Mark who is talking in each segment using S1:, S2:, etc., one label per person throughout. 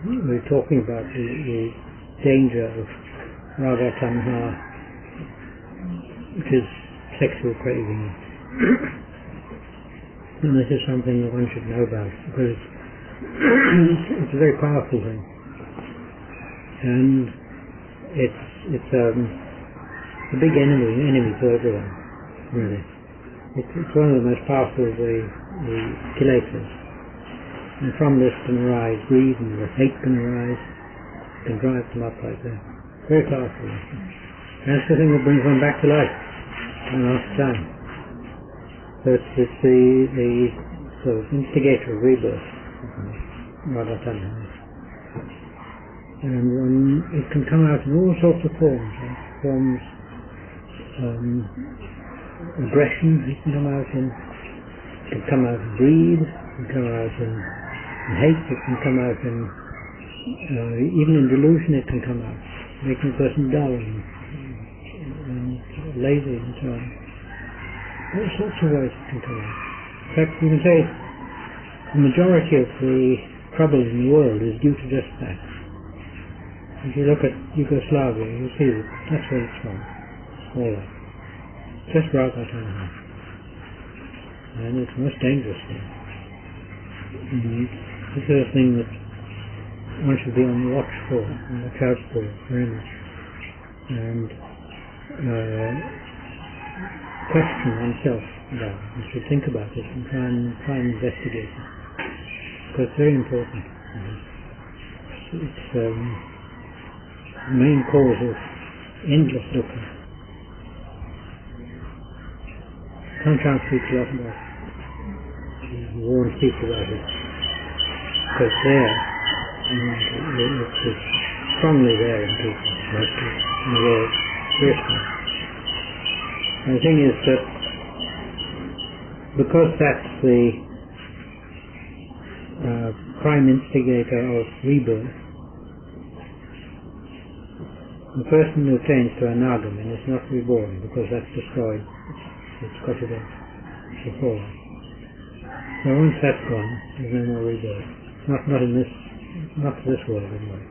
S1: we're talking about the danger of rāga tanha, which is sexual craving. And this is something that one should know about, because it's a very powerful thing. And it's a big enemy to everyone, really. It's one of the most powerful of the kilesas. And from this can arise greed, and hate can arise, can drive them up like that. Very powerful. And it's the thing that brings one back to life one last time. So it's the sort of instigator of rebirth, rāga tanha. And it can come out in all sorts of forms. Aggression, it can come out in. It can come out in greed. It can come out in hate. It can come out in even in delusion. It can come out, making a person dull and lazy and so on. All sorts of ways it can come out. In fact, you can say the majority of the trouble in the world is due to just that. If you look at Yugoslavia, you see that that's where it's from. All that. Just rāga tanha. And it's the most dangerous thing. This is a thing that one should be on the watch for, and watch out for very much. And question oneself about it. You should think about it and try and investigate it. Because it's very important. It's the main cause of endless dukkha. Sometimes speak a lot about it. You won't speak about it. Because it's there. And it's strongly there in people. In the world. Seriously. And the thing is that because that's the prime instigator of rebirth, the person who turns to anagami is not reborn, because that's destroyed. It's got to go before. So once that's gone, there's no more rebirth. Not in this, not to this world anyway.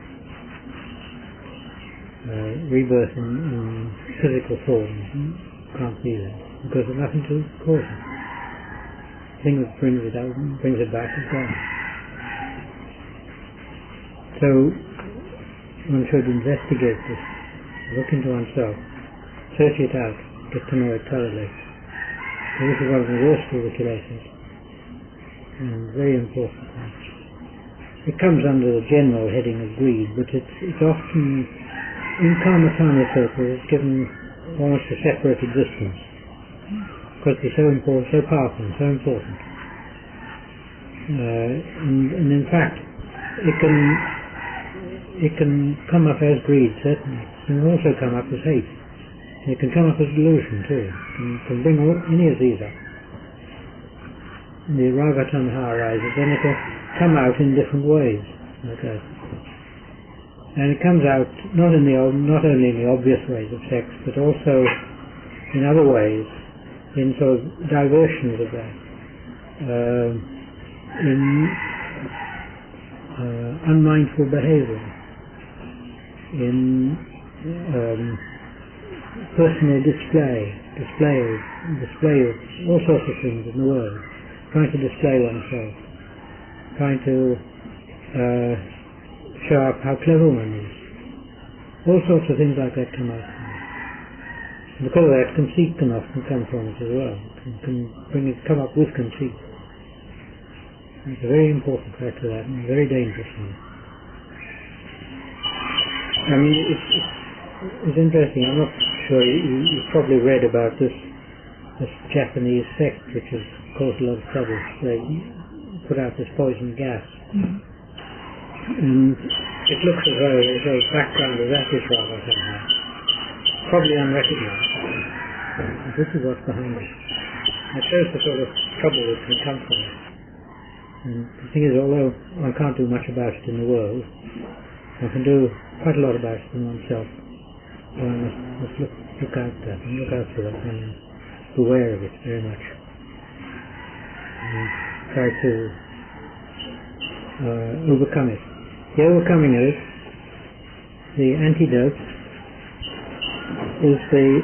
S1: Rebirth in physical form can't be there, because there's nothing to cause it. The thing that brings it out, brings it back, is gone. So one should investigate this, look into oneself, search it out, get to know it thoroughly. So this is one of the worst of the kilesas, and very important. It comes under the general heading of greed, but it's often, in karma-tanya circles, it's given almost a separate existence, because it's so important, so powerful, and so important. And in fact, it can come up as greed, certainly. It can also come up as hate. It can come up as delusion too. It can bring any of these up. The rāga tanha arises, then it will come out in different ways, like that. And it comes out not only in the obvious ways of sex, but also in other ways, in sort of diversions of that, in unmindful behavior, in personal display of all sorts of things in the world, trying to display oneself, trying to show up how clever one is. All sorts of things like that come out. And because of that, conceit can often come from it as well. It can come up with conceit. It's a very important factor, that, and a very dangerous one. I mean, it's interesting. I'm not sure you've probably read about this Japanese sect which has caused a lot of trouble. They put out this poison gas, and it looks as though the background of that is rāga tanha, probably unrecognized. And this is what's behind it. It shows the sort of trouble that can come from it. And the thing is, although one can't do much about it in the world, one can do quite a lot about it in oneself. So one must look out for that, and look out for that, and be aware of it very much. And try to overcome it. The overcoming of it, the antidote, is the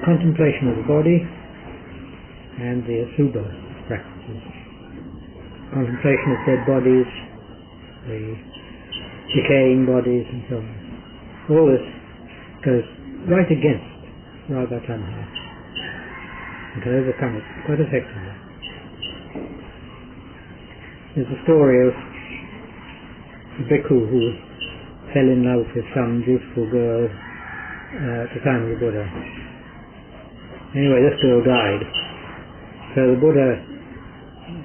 S1: contemplation of the body and the asubha practices. Contemplation of dead bodies, the decaying bodies and so on. All this goes right against rāga tanha. You can overcome it quite effectively. There's a story of a bhikkhu who fell in love with some beautiful girl at the time of the Buddha. Anyway, this girl died. So the Buddha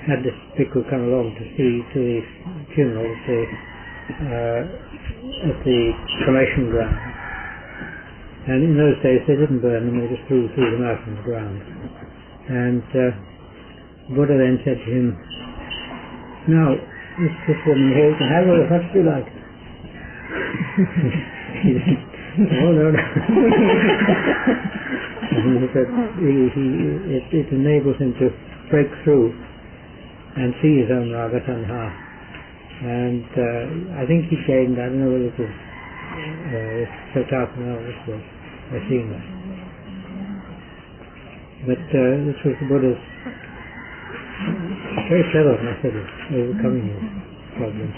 S1: had this bhikkhu come along to see to the funeral at the cremation ground. And in those days they didn't burn them, they just threw them out on the ground. And the Buddha then said to him, "Now, this woman here can have her as much as you like." He said, "Oh, no, no." And he said, it enables him to break through and see his own rāga tanha. And I think he gained, I don't know whether it was this was by seeing that. But this was the Buddha's very clever method of overcoming his problems.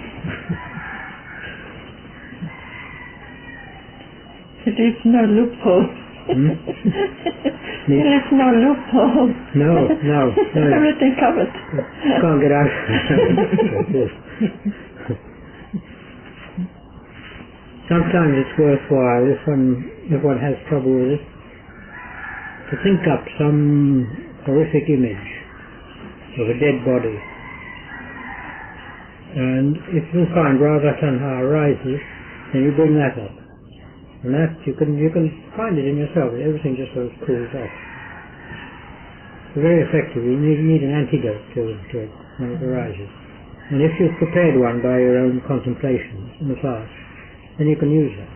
S2: It is no loophole. There is no loophole.
S1: No.
S2: Everything covered.
S1: Can't get out. Sometimes it's worthwhile, if one has trouble with it, to think up some horrific image of a dead body. And if you find rāga tanha arises, then you bring that up. And that you can find it in yourself. Everything just sort of cools off. So very effective. You need an antidote to it when it arises. And if you've prepared one by your own contemplations in the past, then you can use that.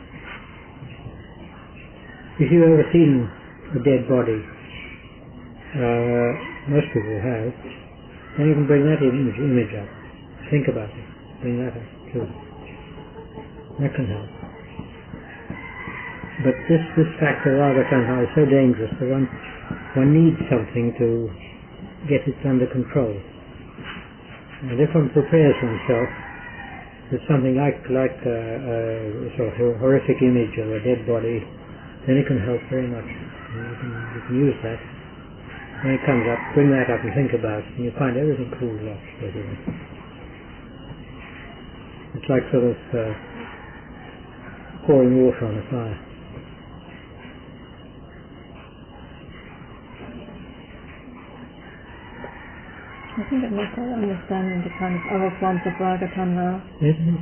S1: If you've ever seen a dead body, most people have, then you can bring that image up. Think about it. Bring that up too. That can help. But this factor, rāga tanha, is so dangerous that one needs something to get it under control. And if one prepares oneself with something like a sort of horrific image of a dead body, then it can help very much. You can use that. When it comes up, bring that up and think about it, and you find everything cools off straight away. It's like sort of pouring water on a fire.
S2: I think it makes all understanding the kind of other forms of rāga tanha.
S1: Mm-hmm.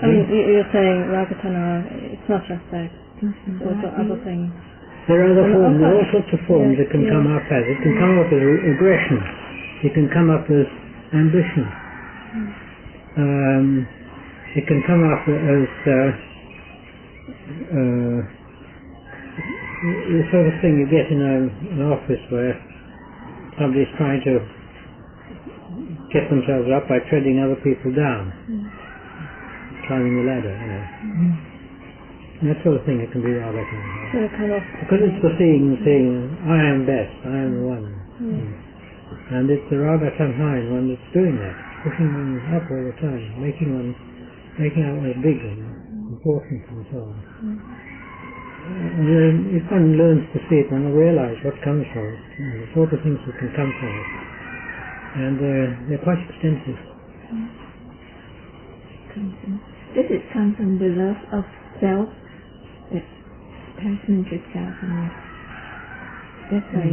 S2: I mean, you're saying rāga tanha, it's not just sex, it's also other things.
S1: There are other forms, there are all sorts of forms that can come up as. It can come up as aggression. It can come up as ambition. It can come up as the sort of thing you get in an office where somebody's trying to get themselves up by treading other people down, climbing the ladder, you know. And that sort of thing, it can be rather because it's the seeing, I am best, I am the one. And it's the rāga tanha in one that's doing that, pushing one up all the time, making out one big and important and so on. And if one learns to see it, one will realize what comes from it, the sort of things that can come from it. And they're quite extensive.
S3: Does it come from the love of self, the attachment to self, and that's why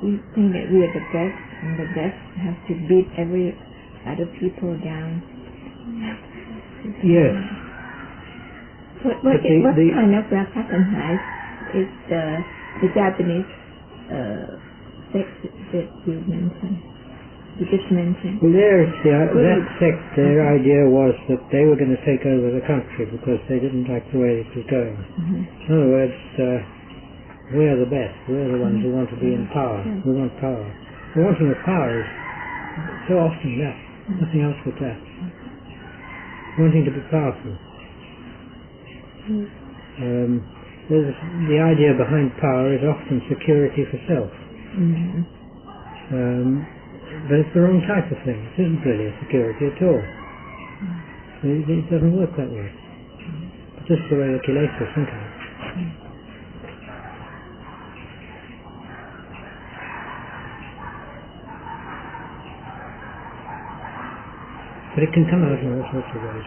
S3: we think that we are the best, and the best has to beat every other people down.
S1: Yes.
S3: What kind of rāga tanha is the Japanese sex that you mentioned? You just mentioned.
S1: Well, that sect, their idea was that they were going to take over the country because they didn't like the way it was going. In other words, we're the best. We're the ones who want to be in power. We want power. The wanting of power is so often that. Nothing else but that. wanting to be powerful. The idea behind power is often security for self. But it's the wrong type of thing. It isn't really a security at all. It doesn't work that way. But this is the way the kilesas think of it. But it can come out in all sorts of ways.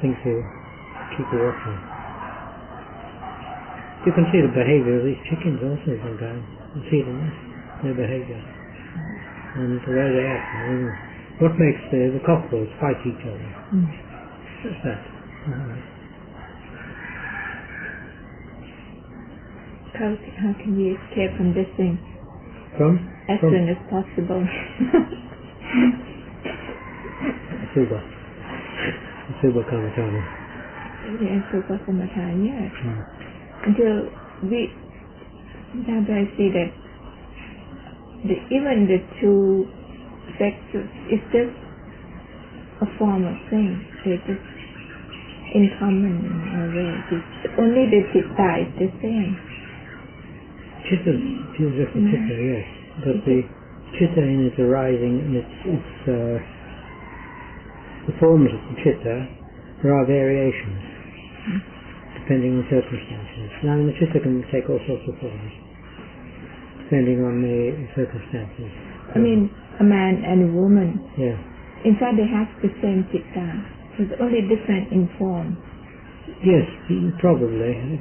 S1: Things to keep watching. You can see the behaviour of these chickens also sometimes. You see them, their behaviour. And the way they act. What makes the cockerels fight each other? Just that.
S3: How can we escape from this thing? As soon as possible.
S1: Asubha Kamatana.
S3: Yeah, Asubha Kamatana, yes. Until I see that even the two sexes is just a form of thing. They're just in common in a way. Only the chitta is the same.
S1: Chitta feels just the chitta, yes. But the chitta in its arising, and the forms of the chitta, there are variations depending on circumstances. Now, the chitta can take all sorts of forms depending on the circumstances.
S3: I mean, a man and a woman.
S1: Yeah.
S3: In fact, they have the same chitta. It's only different in form.
S1: Yes, probably.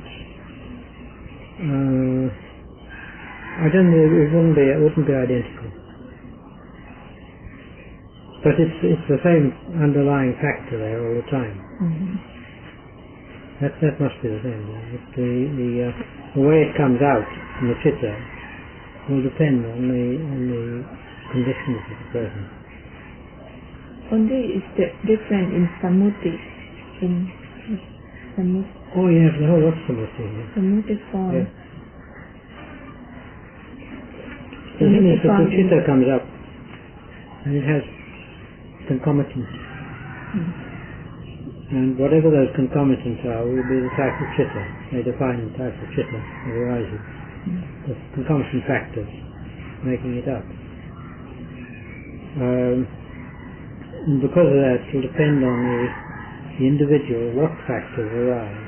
S1: I don't know. It wouldn't be identical. But it's the same underlying factor there all the time. That must be the same. The way it comes out from the chitta will depend on the conditions of the person.
S3: Only it's different in samuti.
S1: Oh yes, the whole lot of samuti.
S3: Samuti form.
S1: Yeah. The thing is that the chitta comes up and it has concomitants. And whatever those concomitants are will be the type of chitta. They define the type of chitta that arises. The concomitant factors making it up. And because of that, it will depend on the individual what factors arise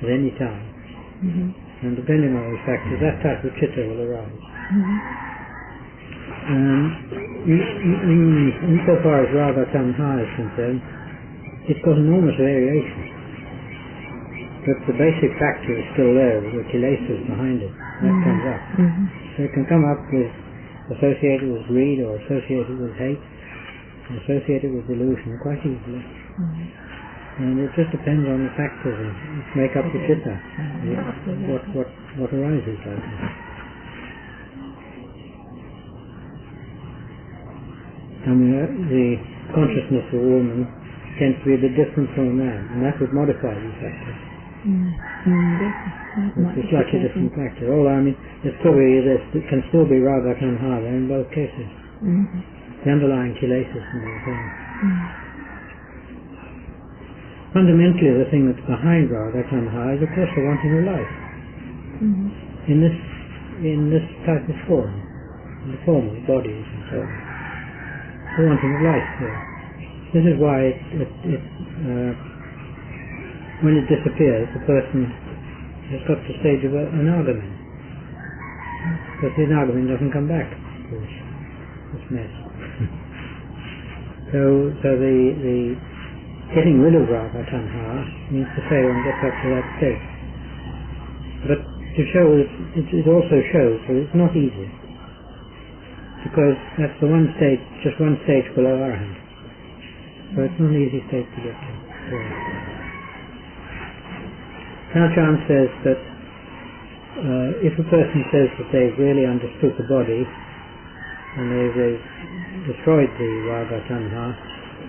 S1: at any time. And depending on those factors, that type of chitta will arise. Insofar as rāga tanha is concerned, it's got enormous variation. But the basic factor is still there, the kilesas behind it. That comes up. So it can come up associated with greed, or associated with hate, or associated with delusion quite easily. And it just depends on the factors that make up the chitta, what arises like that. I mean, the consciousness of a woman tends to be a bit different from a man, and that would modify these factors. It's a slightly different factor. It can still be rāga tanha there in both cases. The underlying kilesas and the same. Fundamentally, the thing that's behind rāga tanha is, of course, the wanting of life. In this type of form, in the form of bodies and so on. The wanting of life here. This is why when it disappears, the person has got to the stage of an argument. Because the argument doesn't come back. This mess. So the getting rid of rāga tanha means to say one gets up to that state. But to show it also shows that it's not easy. Because that's the just one stage below arahant. So it's not an easy state to get to. Ajahn says that if a person says that they've really understood the body and they've destroyed the rāga tanha,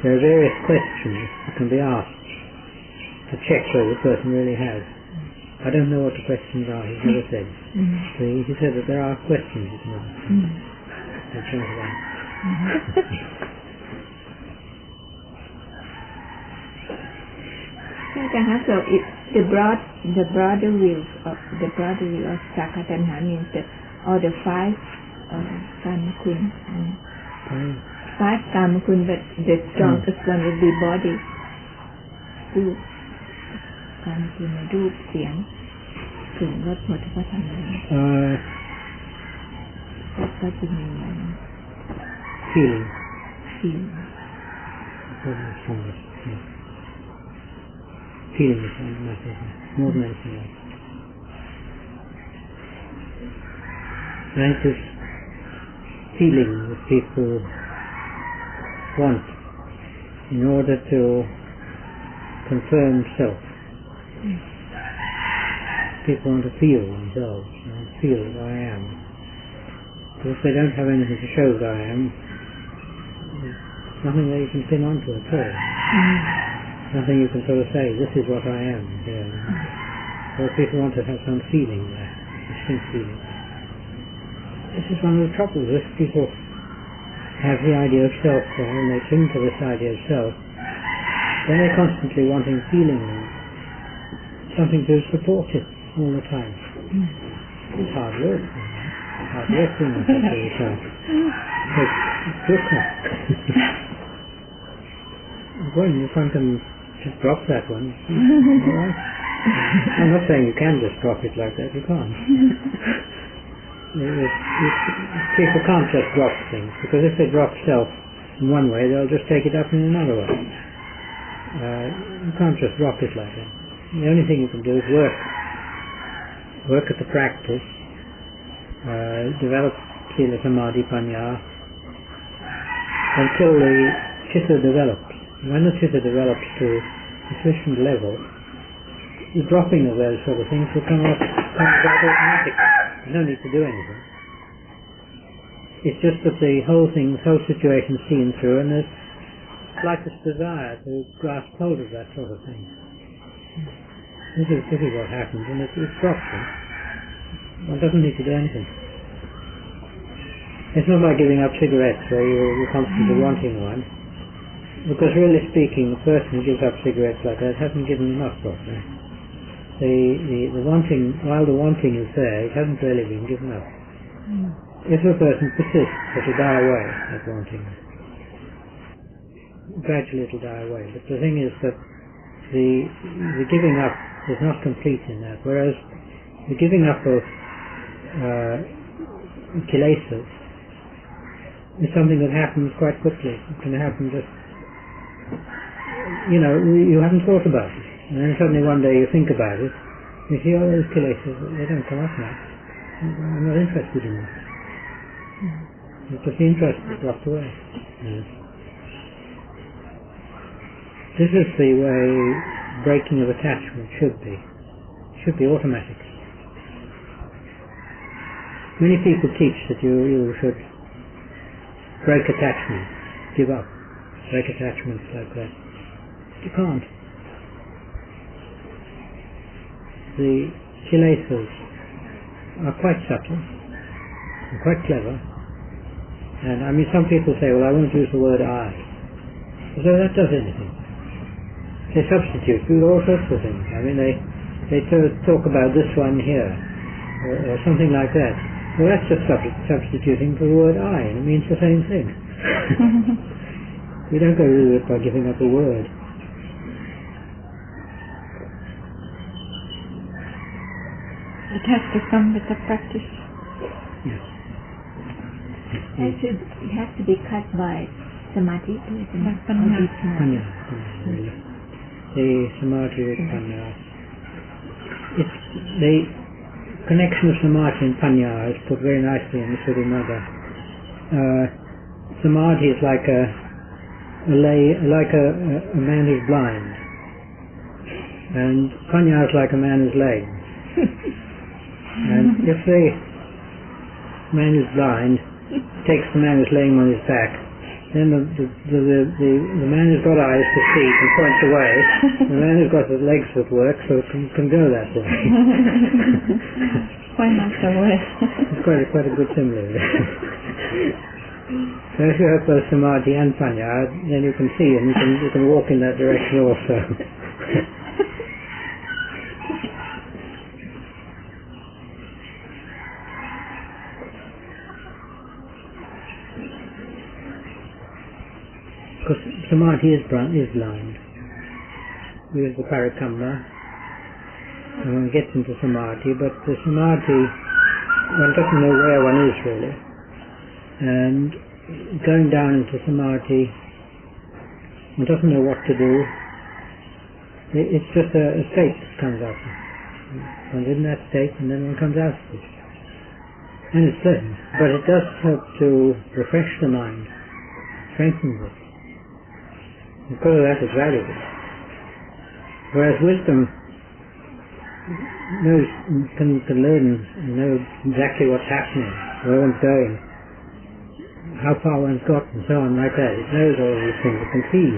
S1: there are various questions that can be asked to check whether the person really has. I don't know what the questions are, he's never said. So he said that there are questions you can ask.
S3: So the broader view of Sakatanha means that all the five kamakun. Five kamakun, but the strongest one will be body. Two kamakun, รูปเสียงกลิ่นรสโผฏฐัพพะธรรมแล้วก็จะมี
S1: feeling. Feeling is more than anything else. And this feeling that people want in order to confirm self. People want to feel themselves and feel that I am. But if they don't have anything to show that I am, there's nothing that you can pin onto at all. Nothing you can sort of say, this is what I am. Or people want to have some feeling there, distinct feeling. This is one of the troubles. If people have the idea of self there and they cling to this idea of self, then they're constantly wanting feeling and something to support it all the time. It's hard work. Hard work doing that all the time. It's difficult. Well, if one can just drop that one, all right. I'm not saying you can just drop it like that, you can't. People can't just drop things, because if they drop self in one way, they'll just take it up in another way. You can't just drop it like that. The only thing you can do is work at the practice, develop sila samadhi panya until the chitta develops. When the chitta develops to a sufficient level, the dropping of those sort of things will come out automatically. You don't need to do anything. It's just that the whole situation is seen through, and there's slightest desire to grasp hold of that sort of thing. This is what happens, and it drops them. One doesn't need to do anything. It's not like giving up cigarettes where you're constantly wanting one, because really speaking, the person who gives up cigarettes like that hasn't given enough properly. The wanting, while the wanting is there, it hasn't really been given up. If a person persists, it'll die away, that wanting. Gradually it'll die away. But the thing is that the giving up is not complete in that, whereas the giving up of kilesas is something that happens quite quickly. It can happen just, you haven't thought about it. And then suddenly one day you think about it, you see, all those kilesas, they don't come up now. I'm not interested in them. Because the interest is dropped away. Yes. This is the way breaking of attachment should be. It should be automatic. Many people teach that you should break attachment, give up, break attachments like that. You can't. The kilesas are quite subtle and quite clever, and some people say, well, I won't use the word I, as though that does anything. They substitute with all sorts of things. They talk about this one here, or something like that. Well, that's just substituting for the word I, and it means the same thing. We don't go rid of it by giving up a word.
S2: It has to come with the practice.
S1: Yes.
S3: It has to be cut by samadhi,
S1: Panya. The samadhi with panya. The connection of samadhi and panya is put very nicely in the Surimada. Samadhi is like a man who's blind, and panya is like a man who's lame. And if the man who's blind takes the man who's lame on his back, then the man who's got eyes to see can point the way. The man who's got the legs that work so can go that way.
S2: Why not the way?
S1: It's quite a good simile. So if you have both samadhi and panya, then you can see and you can walk in that direction also. Because samadhi is blind. We use the parakamma, and one gets into samadhi, but the samadhi, one doesn't know where one is really. And going down into samadhi, one doesn't know what to do. It's just a state that comes out. One's in that state and then one comes out of it. And it's pleasant. But it does help to refresh the mind, strengthens it. Because of that it's valuable. Whereas wisdom knows, can learn and know exactly what's happening, where one's going, how far one's got and so on like that. It knows all these things, it can see.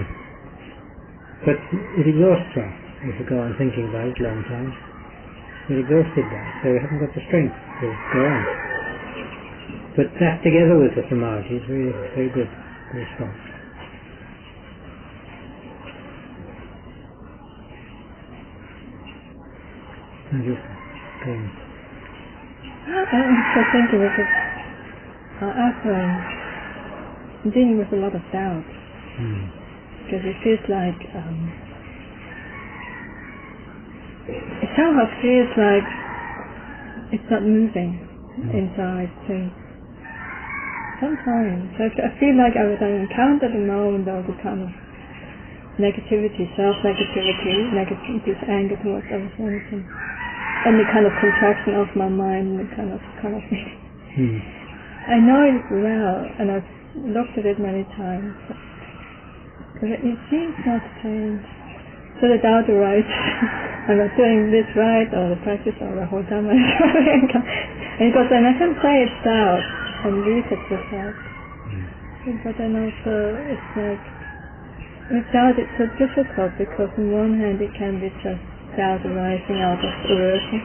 S1: But it exhausts one if you go on thinking about it a long time. You're exhausted by it, so you haven't got the strength to go on. But that together with the samadhi is really very good, very strong. I'm just going.
S2: I'm so thinking because after I'm dealing with a lot of doubt, because it feels like it somehow feels like it's not moving inside. So sometimes I feel like I encounter the moment all the kind of negativity, self-negativity, anger towards other things, and the kind of contraction of my mind, the kind of I know it well, and I've looked at it many times, but it seems not to change. So the doubt arises, am I doing this right, or the practice, or the whole time I'm trying? And because then I can say it's doubt, and leave it with that. But then also, it's like, with doubt it's so difficult, because on one hand it can be just doubt arising out of aversion,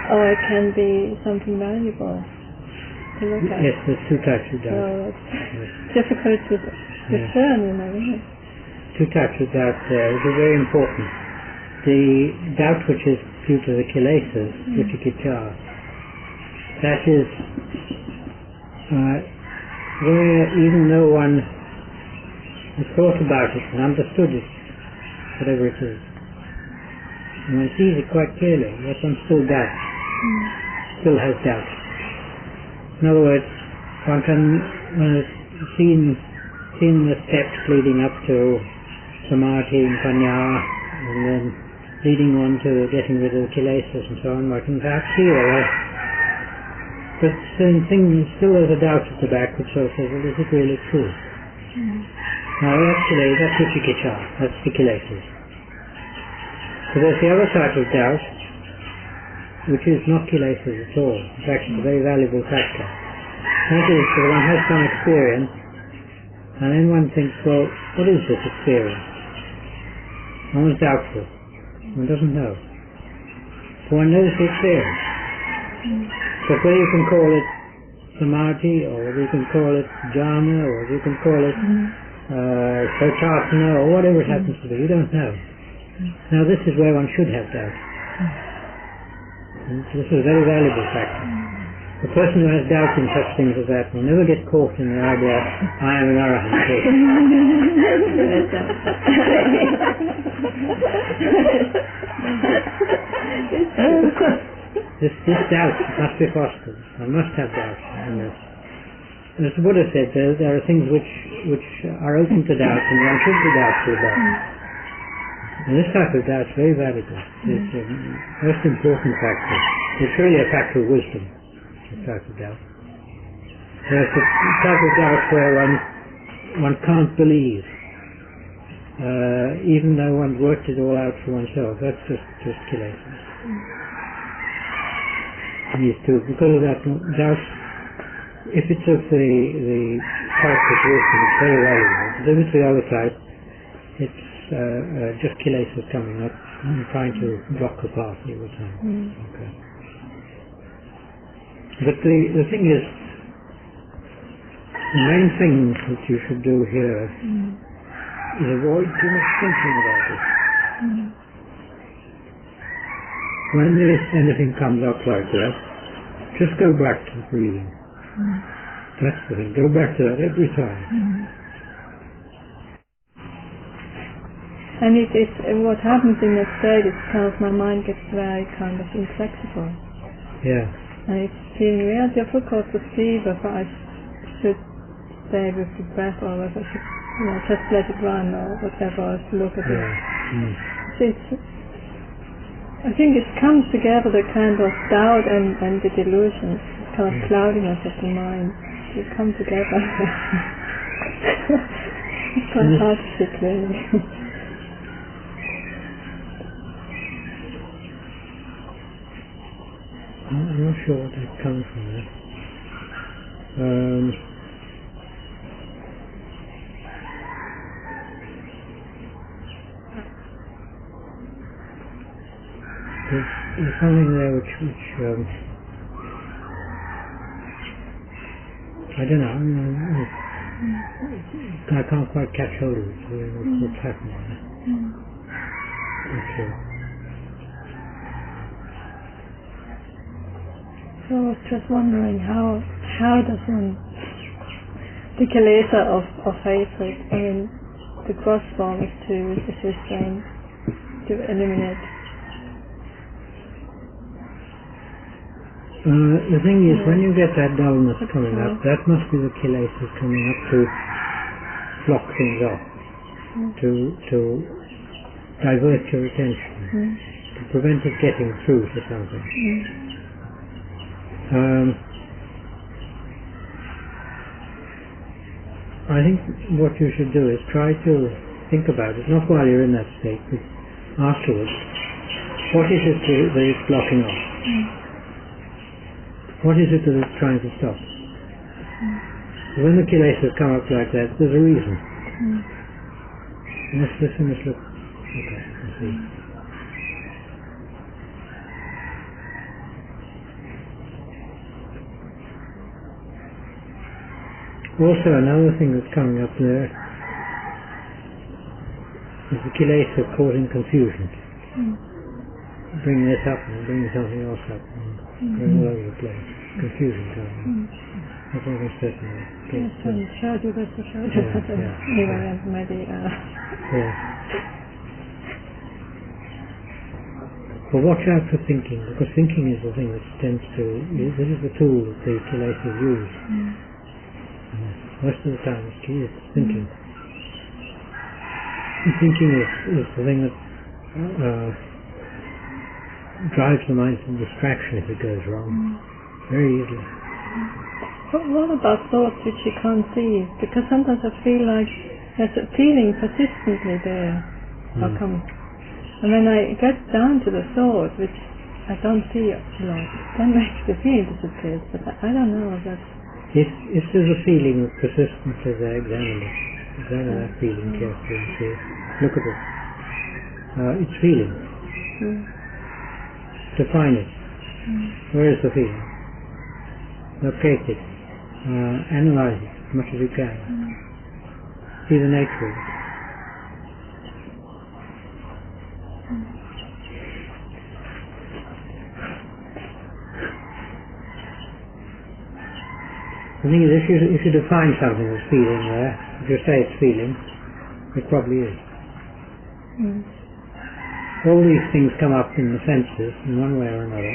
S2: or it can be something valuable to look at.
S1: Yes, there's two types of doubt.
S2: So it's difficult to discern, isn't it?
S1: Two types of doubt there, which is very important. The doubt which is due to the kilesas, vicikicca, that is where even though one has thought about it and understood it, whatever it is, and one sees it quite clearly, yet one still doubts, still has doubt. In other words, one has seen the steps leading up to samadhi and panya, and then leading on to getting rid of the kilesas and so on. One can perhaps see all that. But still there's a doubt at the back which sort of says, well, is it really true? Now actually that's vicikicca, that's the kilesas. So there's the other type of doubt, which is not kilesas at all. In fact, it's a very valuable factor. That is, that one has some experience, and then one thinks, well, what is this experience? One is doubtful. One doesn't know. So one knows the experience. But whether you can call it samadhi, or whether you can call it jhana, or whether you can call it sochasana, or whatever it happens to be, you don't know. Now this is where one should have doubt. And this is a very valuable factor. The person who has doubt in such things as that will never get caught in the idea, I am an arahant. This doubt must be fostered. One must have doubt in this. As the Buddha said, there are things which are open to doubt, and one should be doubtful about. And this type of doubt is very valuable. It's the most important factor. It's really a factor of wisdom. This type of doubt. There's the type of doubt where one can't believe, even though one's worked it all out for oneself. That's just kilesas. These two, because of that doubt, if it's of the type of wisdom, it's very valuable. But if it's the other type, it's just kilesas coming up and trying to block the path all the time. Okay. But the thing is, the main thing that you should do here is avoid too much thinking about it. When anything comes up like that, just go back to the breathing. That's the thing, go back to that every time.
S2: And what happens in that state is kind of my mind gets very kind of inflexible.
S1: Yeah.
S2: And it's feeling real difficult to see whether I should stay with the breath or whether I should, just let it run or whatever, or look at it. I think it comes together, the kind of doubt and the delusion, kind of cloudiness of the mind. They come together. It's quite hard to see clearly.
S1: I'm not sure what that comes from there. There's something there which I don't know. I can't quite catch hold of it. What's happening there? Not sure.
S2: So I was just wondering how does one, the kilesa of hatred, the gross form is to restrain, to eliminate.
S1: The thing is, when you get that dullness coming up, that must be the kilesa coming up to block things off, to divert your attention, to prevent it getting through to something. I think what you should do is try to think about it, not while you're in that state, but afterwards. What is it that it's blocking off? What is it that it's trying to stop? When the kilesas come up like that, there's a reason. Let's listen, let's look. Okay, let's see. Also, another thing that's coming up there is the kilesa causing confusion. Bringing this up and bringing something else up and going all over the place. Confusion coming. I think that's certainly the case.
S2: Maybe.
S1: Yeah. But watch out for thinking, because thinking is the thing that tends to. This is the tool that the kilesas use. Most of the time it's thinking. And thinking is the thing that drives the mind to distraction if it goes wrong. Very easily.
S2: But what about thoughts which you can't see? Because sometimes I feel like there's a feeling persistently there. How come? And when I get down to the thought, which I don't see a lot, then the feeling disappears. But I don't know if that's...
S1: If there's a feeling that persistently there, examine it. Examine that feeling carefully and see it. Look at it. It's feeling. Define it. Where is the feeling? Locate it. Analyze it as much as you can. See the nature of it. The thing is, if you define something as feeling there, if you say it's feeling, it probably is. All these things come up in the senses in one way or another.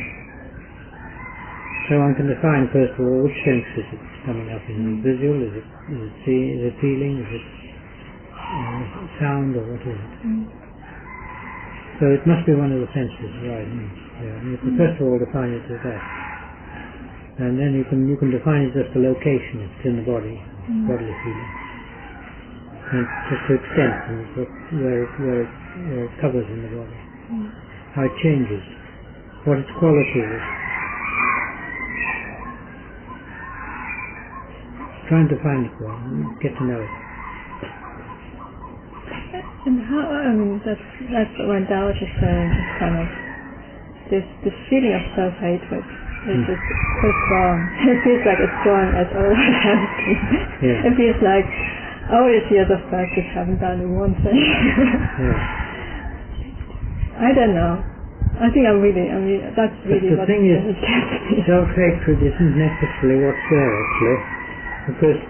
S1: So one can define first of all which sense is it coming up in. Is it visual? Is it feeling? Is it sound, or what is it? So it must be one of the senses, right? Yeah. You can first of all define it as that. And then you can define it as the location it's in the body, bodily feeling, and just to extent and where it covers in the body, how it changes, what its quality is. Trying to find it well, get to know it.
S2: And how? That's what Tao is saying. It's kind of this feeling of self-hatred. It's just so strong. It feels like as strong as all I have been. It feels like all these years of practice haven't done one thing. I don't know. I think that's really
S1: what the thing is. Self-hatred isn't necessarily what's there actually, because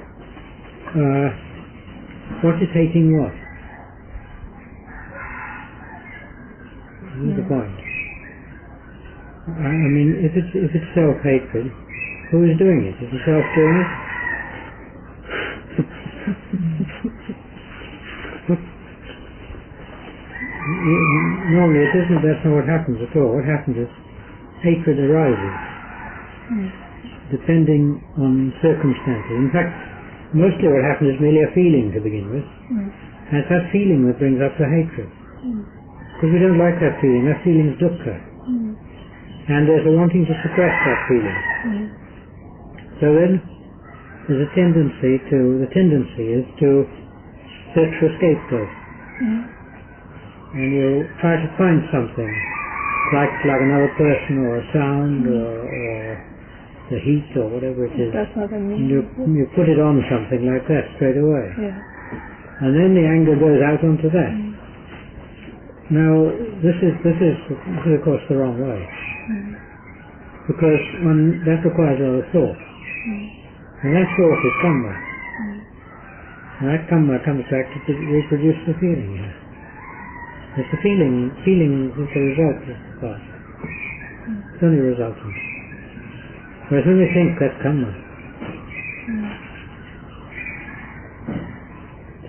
S1: what is hating what? I mean, if it's self-hatred, who is doing it? Is the self doing it? Normally it isn't. That's not what happens at all. What happens is hatred arises, depending on circumstances. In fact, mostly what happens is merely a feeling to begin with, and it's that feeling that brings up the hatred. Because we don't like that feeling. That feeling is dukkha, and there's a wanting to suppress that feeling. So then, there's a tendency is to search for a scapegoat. And you try to find something, like another person or a sound or the heat or whatever it is.
S2: That's what I mean.
S1: You put it on something like that straight away.
S2: Yeah.
S1: And then the anger goes out onto that. Now, this is of course the wrong way. Because that requires a lot of thought. And that thought is karma. And that karma comes back to reproduce the feeling. It's the feeling is the result of the past. It's only a resultant. Whereas when we think, that's karma.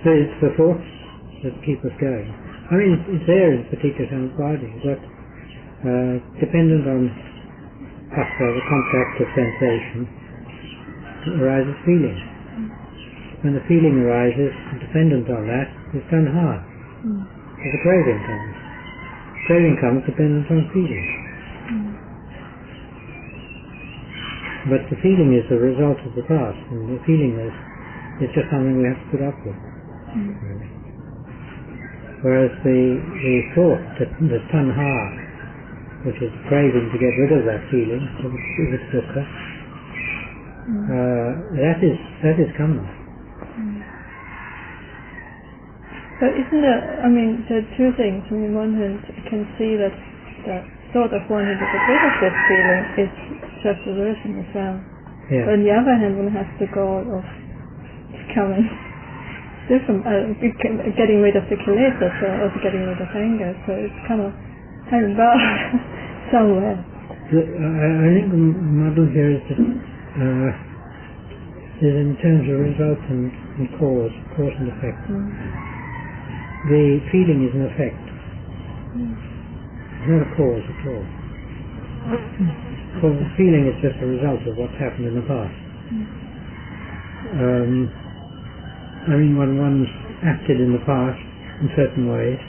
S1: So it's the thoughts that keep us going. I mean, it's there in Paticca Samuppada, but dependent on phassa, the contact of sensation, arises feeling. When the feeling arises, dependent on that, it's tanha. So the craving comes. Craving comes dependent on feeling. But the feeling is the result of the past, and the feeling is just something we have to put up with. Whereas the thought, the tanha, which is craving to get rid of that feeling, if it's dukkha, that is karma.
S2: But isn't there, I mean, there are two things. On the one hand, you can see that the thought of wanting to get rid of this feeling is just aversion as well.
S1: Yeah.
S2: But on the other hand, one has the goal of becoming different, getting rid of the kilesas, so also getting rid of anger. So it's kind of hand and bar somewhere.
S1: I think the model here is in terms of result and cause and effect. The feeling is an effect. It's not a cause at all. So the feeling is just a result of what's happened in the past. I mean, when one's acted in the past in certain ways,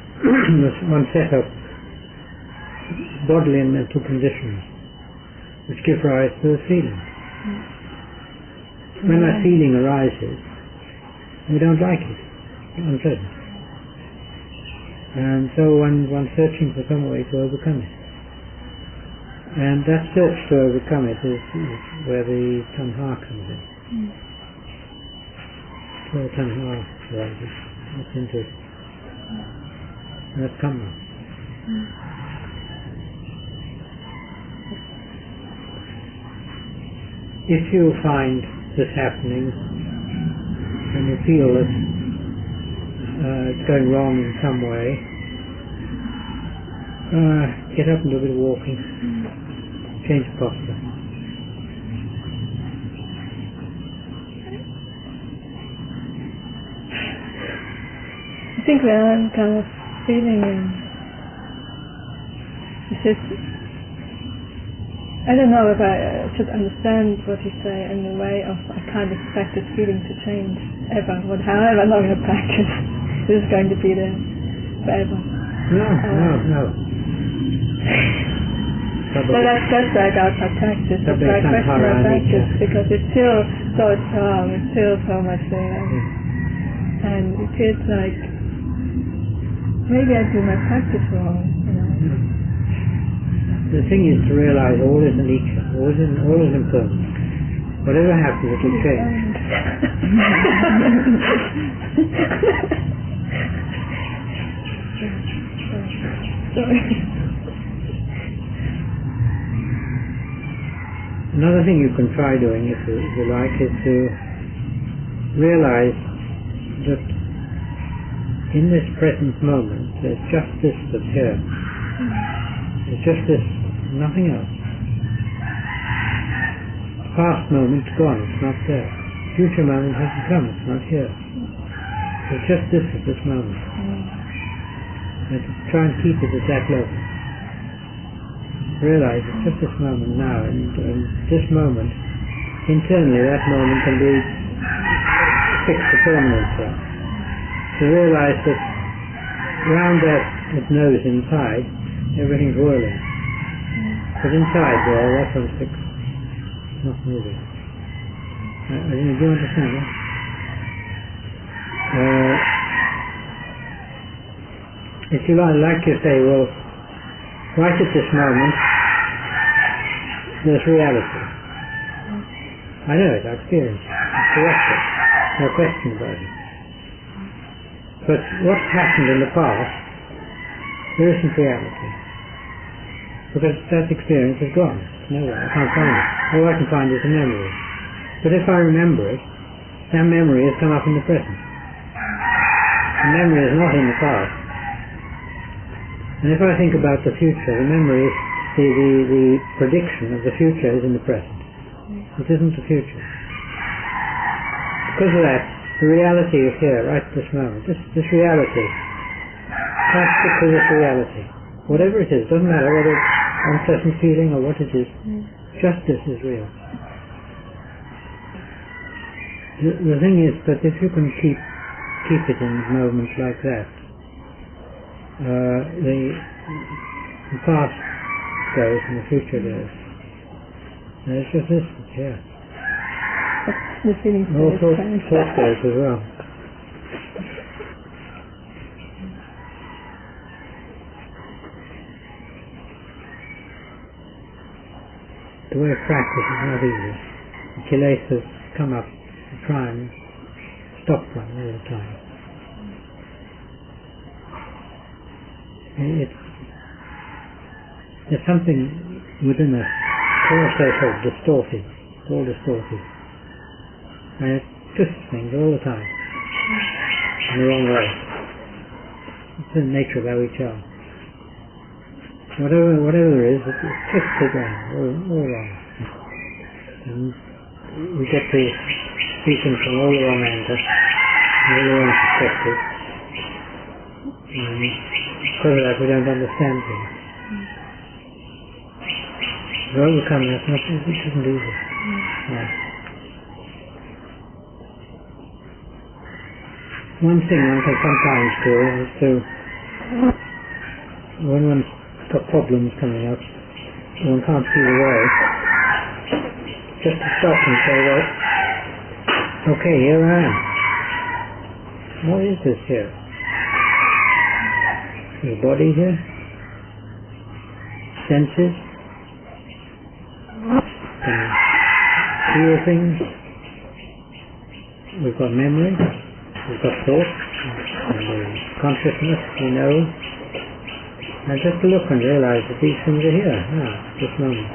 S1: one set up bodily and mental conditions which give rise to the feeling. When that feeling arises, we don't like it. It's unpleasant. And so one's searching for some way to overcome it. And that search to overcome it is where the tanha comes in. Where the tanha arises. That's into it. And that's karma. If you find this happening and you feel that it's going wrong in some way, get up and do a bit of walking, change the posture.
S2: I think when I'm kind of feeling it's just, I don't know if I should understand what you say in the way of I can't expect this feeling to change ever, however long I practice. This is going to be there forever.
S1: No.
S2: But that's like our practice. It's like question of practice because it's still so strong, it's still so much there. And it feels like maybe I do my practice wrong, you know.
S1: The thing is to realize all is anicca, all is impermanent. Whatever happens, it will change. Another thing you can try doing, if you like, is to realize that in this present moment there's just this that's here. There's just this, nothing else. past moment gone, it's not there. Future moment hasn't come, it's not here. It's just this at this moment. And to try and keep it at that level. Realize it's just this moment now, and this moment, internally that moment can be fixed to permanence. To realize that around that nose inside, everything's whirling. But inside there, that one's fixed. It's not moving. Do you understand that? If you like to say, well, right at this moment, there's reality. I know it, I experience it. It's correct. No question about it. But what's happened in the past, there isn't reality. Because that experience is gone. It's nowhere. I can't find it. All I can find is a memory. But if I remember it, that memory has come up in the present. The memory is not in the past. And if I think about the future, the memory is the prediction of the future is in the present. It isn't the future. Because of that, the reality is here, right at this moment. This reality. Can't stick to this reality. Whatever it is, doesn't matter whether it's unpleasant feeling or what it is, just this is real. The thing is that if you can keep it in moments like that, the past goes and the future goes. And it's just this, yeah.
S2: The feeling
S1: all thought goes as well. The way of practice is not easy. The kilesas come up and try and stop one all the time. There's something within us, also sort of distorted, it's all distorted. And it twists things all the time, in the wrong way. It's the nature of how we are. Whatever there is, it twists it around, all wrong. And we get to see things from all the wrong angles, all the wrong perspectives. And because of that, we don't understand things. To overcome that, it isn't easy. Yeah. One thing one can sometimes do is to, when one's got problems coming up, one can't see the way, just to stop and say, well, okay, here I am. What is this here? Is the body here? Senses? Can feel things? We've got memory, we've got thought, and consciousness, we know. And just to look and realize that these things are here, this moment.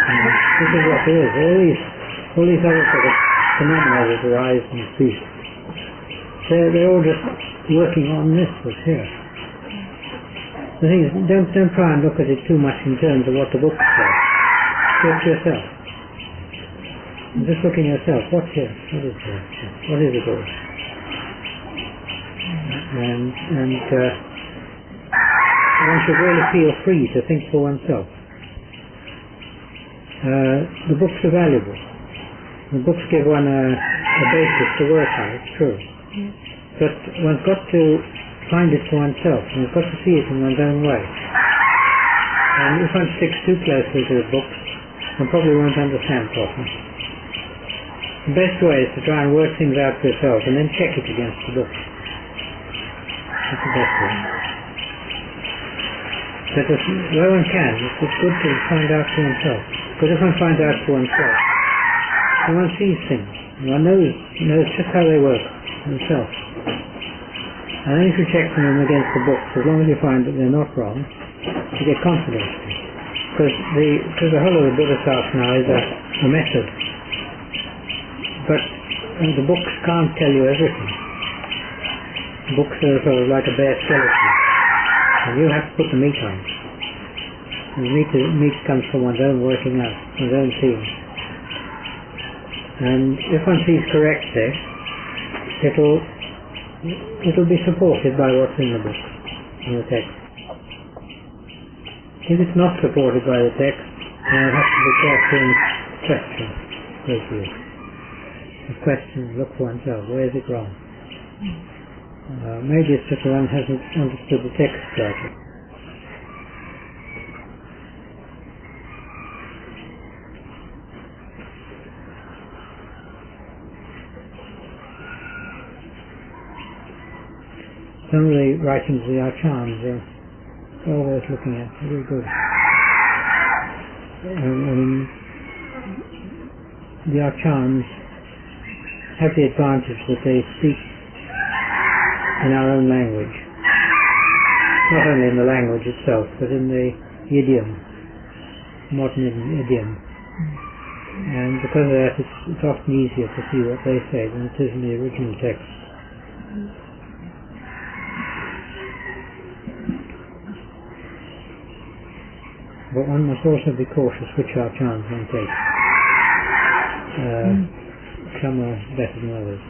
S1: And this is what it is. All these other sort of phenomena that arise and cease, they're all just working on this that's here. The thing is, don't try and look at it too much in terms of what the book says. Do it yourself. And just look in yourself. What's here? What is here? What is it all? And one should really feel free to think for oneself. The books are valuable. The books give one a basis to work on, it's true. But one's got to find it for oneself, and one's got to see it in one's own way. And if one sticks too closely to the books, one probably won't understand properly. The best way is to try and work things out for yourself, and then check it against the books. That's the best way. But where one can, it's good to find out for oneself. Because if one finds out for oneself, then one sees things. One knows just how they work himself. And then if you check them against the books, as long as you find that they're not wrong, you get confidence. Because the whole of the Buddha Sasana is a method. But the books can't tell you everything. Books are sort of like a bare skeleton. And you have to put the meat on. meat comes from one's own working out, one's own seeing. And if one sees correctly, it'll be supported by what's in the book, in the text. If it's not supported by the text, then one has to be careful and question those views. The question, look for oneself, where is it wrong? Maybe it's just one hasn't understood the text correctly. Some of the writings of the Acharyas are always looking at, very good. The Acharyas have the advantage that they speak in our own language, not only in the language itself, but in the idiom, modern idiom. And because of that, it's often easier to see what they say than it is in the original text. But one must also be cautious which Acharyas one takes. Some are better than others.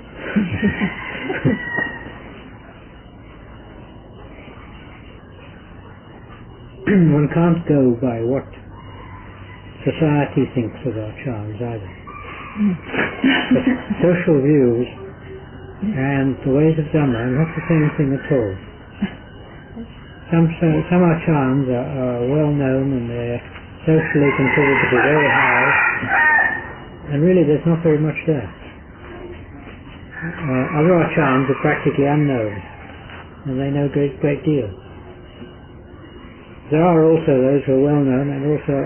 S1: One can't go by what society thinks of Acharyas either. But social views and the ways of Dhamma are not the same thing at all. Some Acharyas are well known and they're socially considered to be very high, and really there's not very much there. Other Acharyas are practically unknown, and they know a great deal. There are also those who are well known and also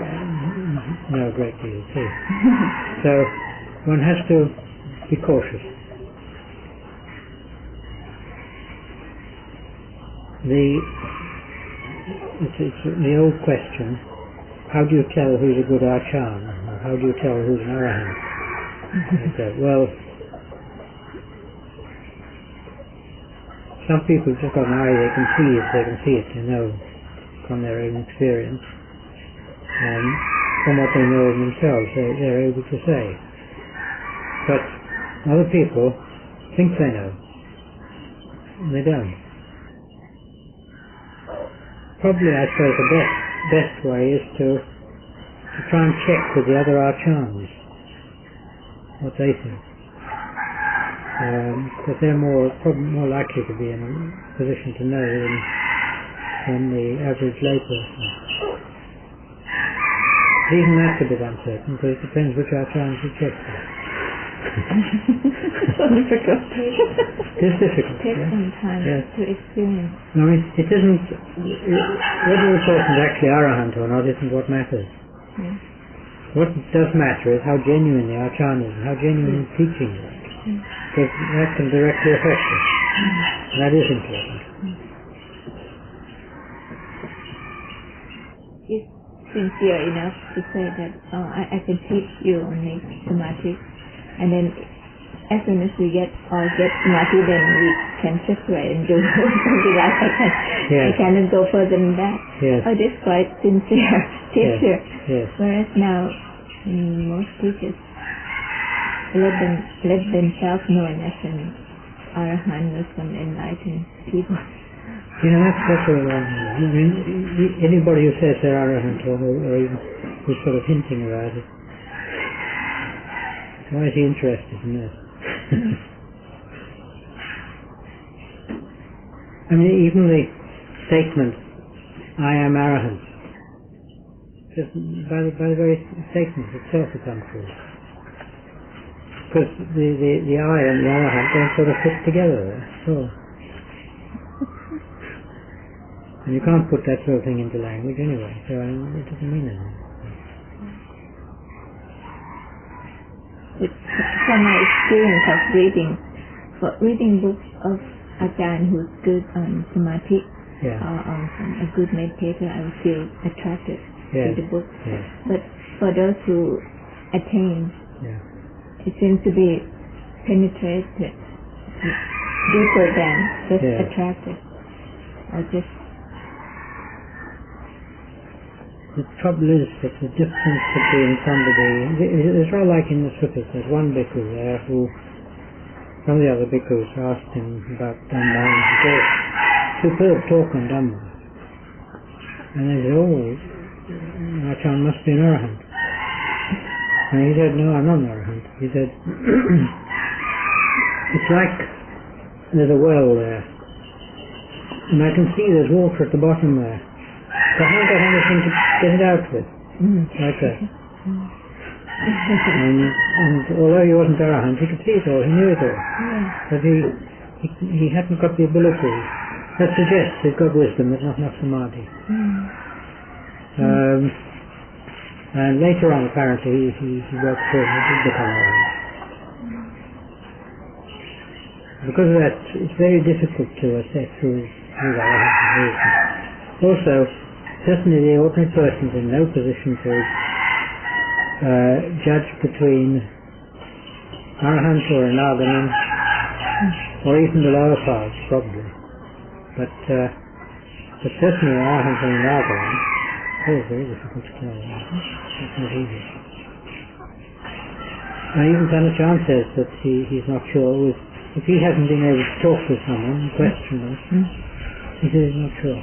S1: know a great deal too. So one has to be cautious. It's the old question, how do you tell who's a good Acharya? Or how do you tell who's an Arahant? Well, some people have just got an eye, they can see it, they know from their own experience. And from what they know of themselves, they're able to say. But other people think they know, and they don't. Probably, I suppose, the best way is to try and check with the other Acharyas what they think. Because they're probably more likely to be in a position to know than the average layperson. Even that's a bit uncertain, because it depends which Acharyas you check with.
S2: So difficult.
S1: It is difficult.
S3: It takes some time to experience.
S1: No, it isn't. Whether the person's actually Arahant or not isn't what matters.
S3: Yeah.
S1: What does matter is how genuine the Acharya is and how genuine the teaching is. Because that can directly affect us. That is important.
S3: It's sincere enough to say that I can teach you only samadhi, and then as soon as we get samadhi, then we can separate and do something like that. I cannot go further than that.
S1: Yes.
S3: Oh, this is quite sincere teacher.
S1: Yes.
S3: Whereas now most teachers let themselves known as an Arahant or some enlightened people.
S1: You know, that's what I mean, anybody who says they're Arahant or even who's sort of hinting about it, why is he interested in this? I mean, even the statement, I am Arahant, just by the very statement itself is untrue. Because the I and the Arahant don't sort of fit together there at all. And you can't put that sort of thing into language anyway, so it doesn't mean anything.
S3: From my experience of reading books of Ajahn who's good on samadhi, or on a good meditator, I would feel attracted to the book.
S1: Yes.
S3: But for those who attain, it seems to be penetrated deeper than just attracted, or just.
S1: the trouble is that the difference between somebody, it's rather like in the suttas. There's one bhikkhu there who, some of the other bhikkhus asked him about Dhamma, and he gave superb talk on Dhamma. And they said, oh, Ajahn must be an arahant. And he said, no, I'm not an arahant. He said, it's like there's a well there, and I can see there's water at the bottom there. So I haven't got anything to get it out with. Like that. And although he wasn't arahant, he could see it all, he knew it all. But he hadn't got the ability. That suggests he's got wisdom, but not enough samadhi. And later on, apparently, he worked for him, he did become arahant. Because of that, it's very difficult to assess who arahant and who isn't. Also, certainly the ordinary person is in no position to judge between arahant or an nagaman, or even the lower paths, probably. But certainly an arahant and an nagaman, it's very difficult to tell. It's not easy. And even Ajahn says that he's not sure if he hasn't been able to talk to someone, question them, he says he's not sure.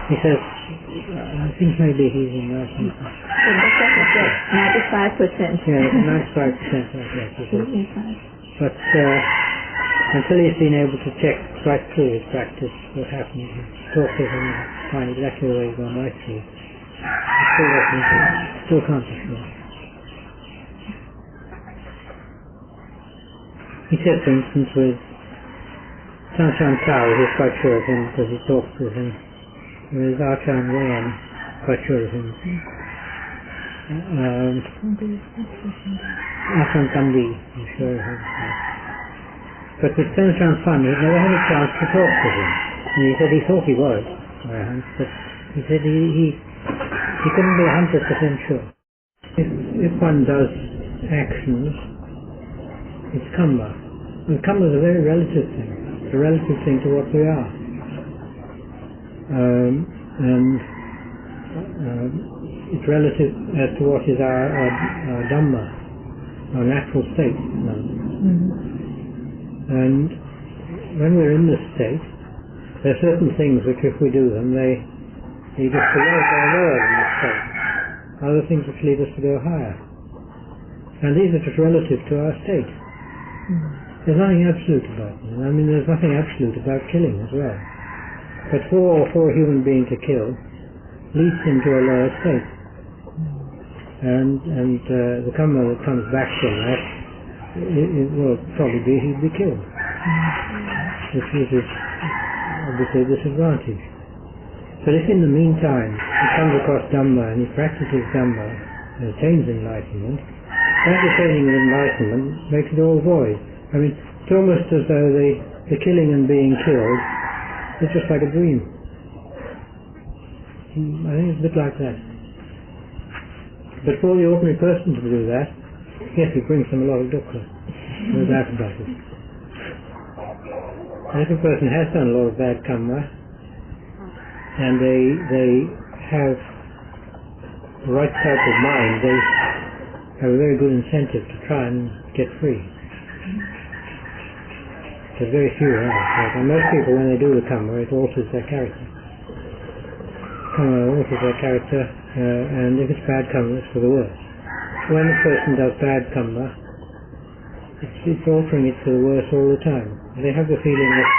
S1: He says, I think maybe he's in nursing.
S3: 95%.
S1: Yeah, 95% like that. But until he's been able to check right through his practice what happens, talk to him, find exactly the way he's gone right through, still can't be sure. He said, for instance, with Ajahn Tao, he's quite sure of him because he talks with him. With Ajahn Wayan, quite sure of him. Ajahn Kandi, I'm sure of him. But with Ajahn Phan, he'd never had a chance to talk to him. And he said he thought he was arahant, but he said he couldn't be 100% sure. If one does actions, it's karma. And karma is a very relative thing. It's a relative thing to what we are. It's relative as to what is our Dhamma, our natural state. And when we're in this state, there are certain things which if we do them, they lead us to lower in this state. Other things which lead us to go higher. And these are just relative to our state. There's nothing absolute about them. I mean, there's nothing absolute about killing as well. But for a human being to kill leads him to a lower state. And the karma that comes back from that, it will probably be he'd be killed. Which is obviously a disadvantage. But if in the meantime he comes across Dhamma and he practices Dhamma and attains enlightenment, that attaining of enlightenment makes it all void. I mean, it's almost as though the killing and being killed is just like a dream. I think it's a bit like that. But for the ordinary person to do that, yes, it brings them a lot of dukkha. No doubt about it. And if a person has done a lot of bad karma, and they have the right type of mind, they have a very good incentive to try and get free. There's very few are. And most people, when they do the karma, it alters their character. Karma alters their character, and if it's bad karma, it's for the worse. When a person does bad karma, it's altering it for the worse all the time. They have the feeling that,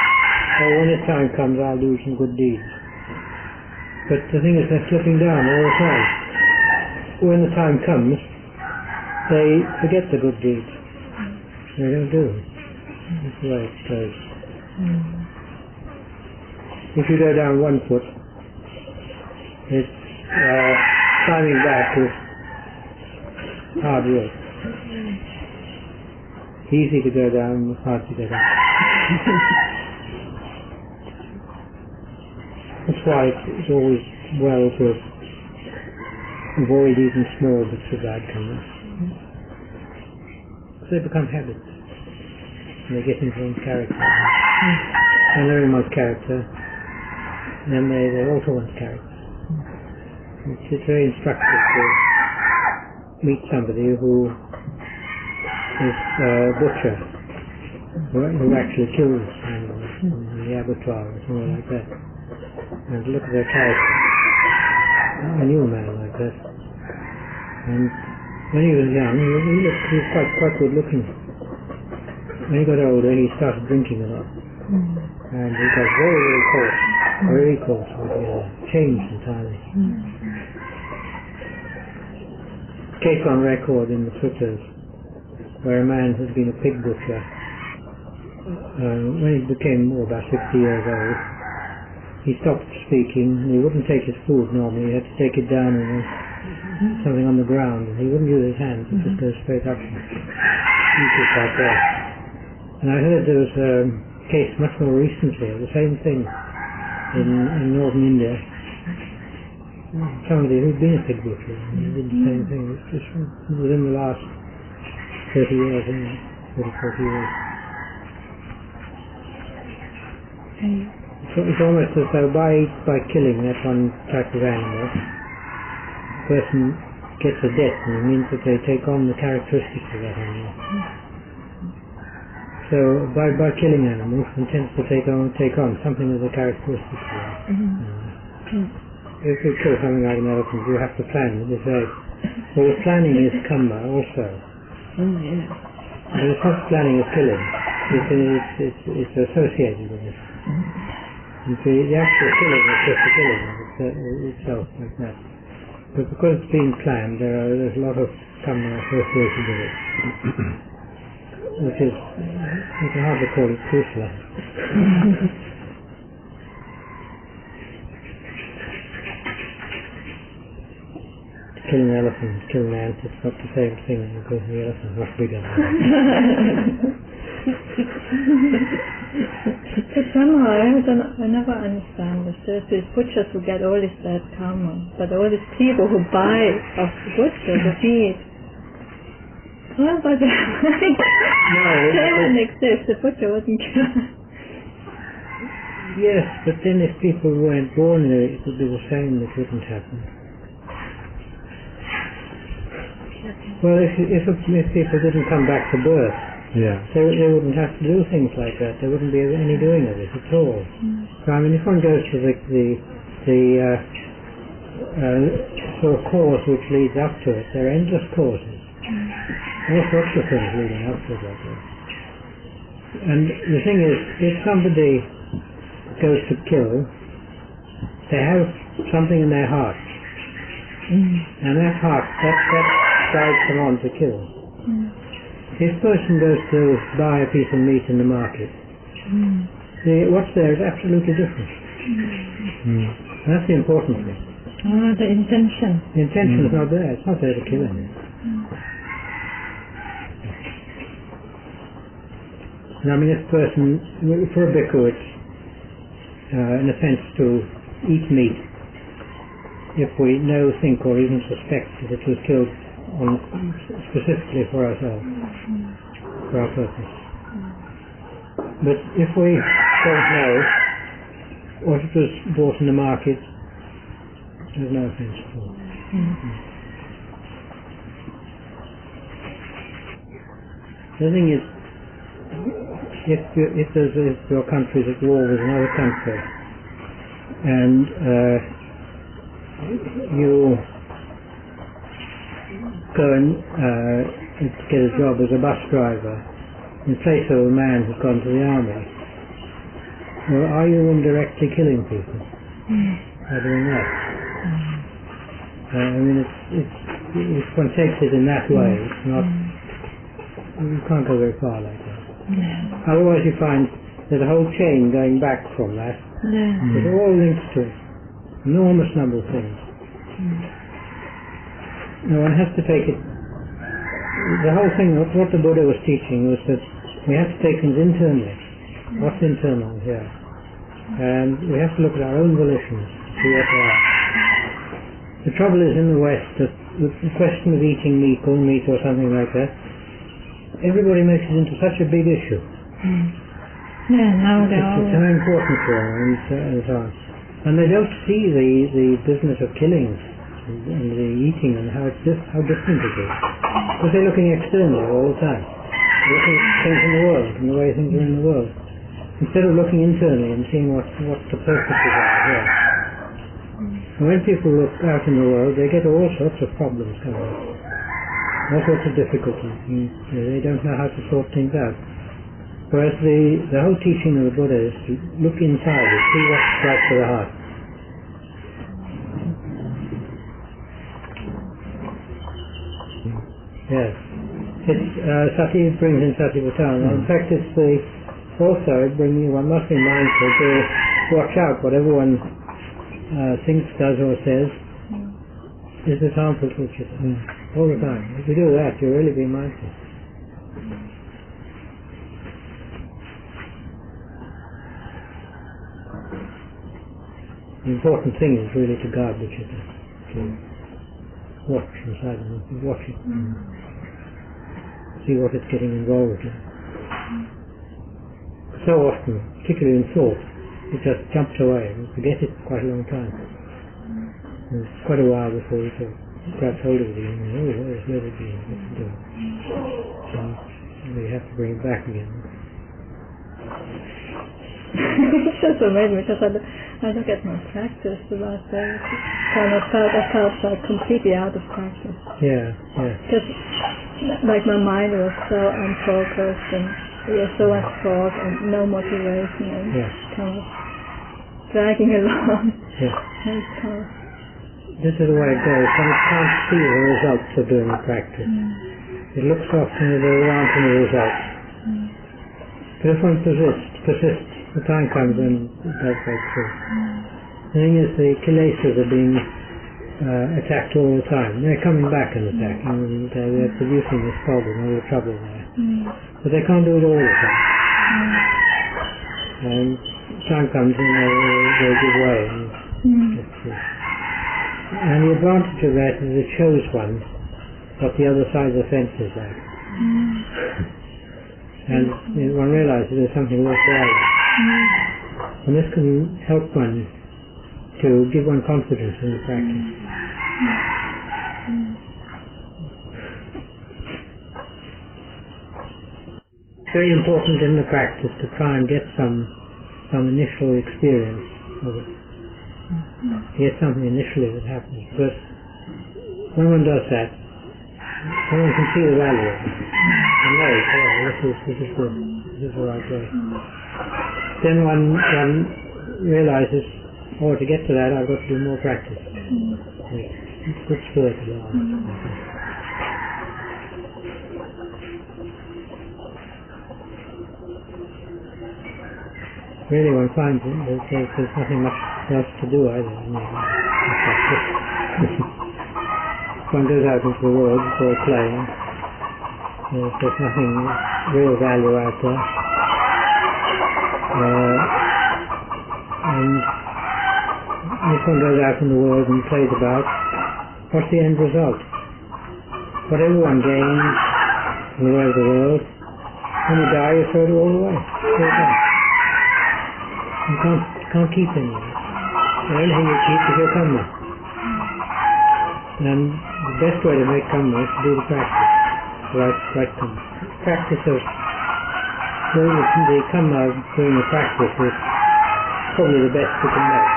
S1: when the time comes, I'll do some good deeds. But the thing is, they're slipping down all the time. When the time comes, they forget the good deeds. They don't do them. That's the way it goes. If you go down one foot, it's climbing back is hard work. Easy to go down, hard to get up. That's why it's always well to avoid even small bits of bad karma. Because they become habits. And they get into one's character. And they're in one's character, then they alter one's character. It's very instructive to meet somebody who is a butcher, who actually kills animals in the abattoir or something like that, and look at their character. I knew a man like that, and when he was young, he was quite good looking. When he got older, he started drinking a lot, and he got very coarse, changed entirely. Case on record in the sutras, where a man who'd been a pig butcher, when he became about 60 years old, he stopped speaking, and he wouldn't take his food normally. He had to take it down and something on the ground, and he wouldn't use his hands. He just goes straight up and eat it like that. And I heard there was a case much more recently of the same thing in northern India. Somebody who'd been a pig butcher, and he did the same thing. It's just within the last 30 years, 40 years. So it's almost as though by killing that one type of animal, the person gets a debt, and it means that they take on the characteristics of that animal. So by killing animals, one tends to take on something of the characteristics of that. If you kill something like an elephant, you have to plan. You say, well, the planning is karma also. But it's not planning of killing. It's associated with it. And the actual killing is just the killing itself, like that. But because it's been planned, there's a lot of karma associated with it. Which is, you can hardly call it kusala. Killing an elephant, killing an ant, it's not the same thing because the elephant's much bigger.
S2: But somehow I never understand this. There's these butchers who get all this bad karma, but all these people who buy of the butcher, the meat, well, but they wouldn't exist. The butcher wouldn't kill.
S1: Yes, but then if people weren't born there, it would be the same. It wouldn't happen. Well, if people didn't come back to birth, they wouldn't have to do things like that. There wouldn't be any doing of it at all. So I mean, if one goes to the sort of cause which leads up to it, there are endless causes. All sorts of things leading up to it like that. And the thing is, if somebody goes to kill, they have something in their heart, and that heart that drives them on to kill. If a person goes to buy a piece of meat in the market, what's there is absolutely different. That's the important thing.
S2: The intention.
S1: The intention is not there. It's not there to kill anything. And I mean, if a person, for a bhikkhu, it's an offense to eat meat if we know, think, or even suspect that it was killed specifically for ourselves, for our purpose. But if we don't know, or if it was bought in the market, there's no offense at all. The thing is, if your country is at war with another country, and you go and get a job as a bus driver in place of a man who's gone to the army, well, are you indirectly killing people by doing that? I mean, if one takes it in that way, it's not. You can't go very far like that. Otherwise, you find there's a whole chain going back from that. It's all linked to enormous number of things. Now, one has to take it. The whole thing, what the Buddha was teaching was that we have to take things internally. What's internal here? And we have to look at our own volitions, see what they are. The trouble is in the West that the question of eating meat, or meat or something like that, everybody makes it into such a big issue.
S2: Now
S1: it's so important for them and so on. And they don't see the business of killing and the eating and how different it is. Because they're looking externally all the time. They're looking at things in the world and the way things are in the world. Instead of looking internally and seeing what the purposes are here. And when people look out in the world, they get all sorts of problems coming up. All sorts of difficulties. And they don't know how to sort things out. Whereas the whole teaching of the Buddha is to look inside and see what's right for the heart. Yes. Sati brings in Satipatthana. In fact, it's one must be mindful to watch out whatever one thinks, does or says is this harmful to each other. All the time. If you do that, you'll really be mindful. The important thing is really to guard each other, to watch inside them, watch it, see what it's getting involved in. So often, particularly in thought, it just jumps away and forget it for quite a long time. And it's quite a while before it grabs hold of you and where's it been, what's it doing? So you have to bring it back again.
S2: It's just amazing because I look at my practice the last day. I felt like completely out of practice.
S1: Yeah.
S2: Because like my mind was so unfocused and so much thought and no motivation and kind of dragging along.
S1: Yeah. This is the way it goes. One can't see the results of doing the practice. It looks often as though there aren't any results. But if one persists, the time comes when it does break through. The thing is, the kilesas are being attacked all the time. They're coming back and attacking, and they're producing this problem, all the trouble there. But they can't do it all the time. And time comes when they give way. And the advantage of that is it shows one what the other side of the fence is like. And one realizes there's something worthwhile. And this can help one to give one confidence in the practice. It's very important in the practice to try and get some initial experience of it. Get something initially that happens. Because when one does that, someone can see the value of it. And knows, this is good. This is the right way. Then one realizes, to get to that I've got to do more practice. It's good spur to learn. Really one finds there's nothing much else to do either. One goes out into the world for playing. There's nothing real value out there. And if one goes out in the world and plays about, what's the end result? What everyone gains in the way of the world, when you die you throw it all away. You can't keep any of it. The only thing you keep is your karma. And the best way to make karma is to do the practice. Right karma. Practice of the karma doing the practice is probably the best we can make.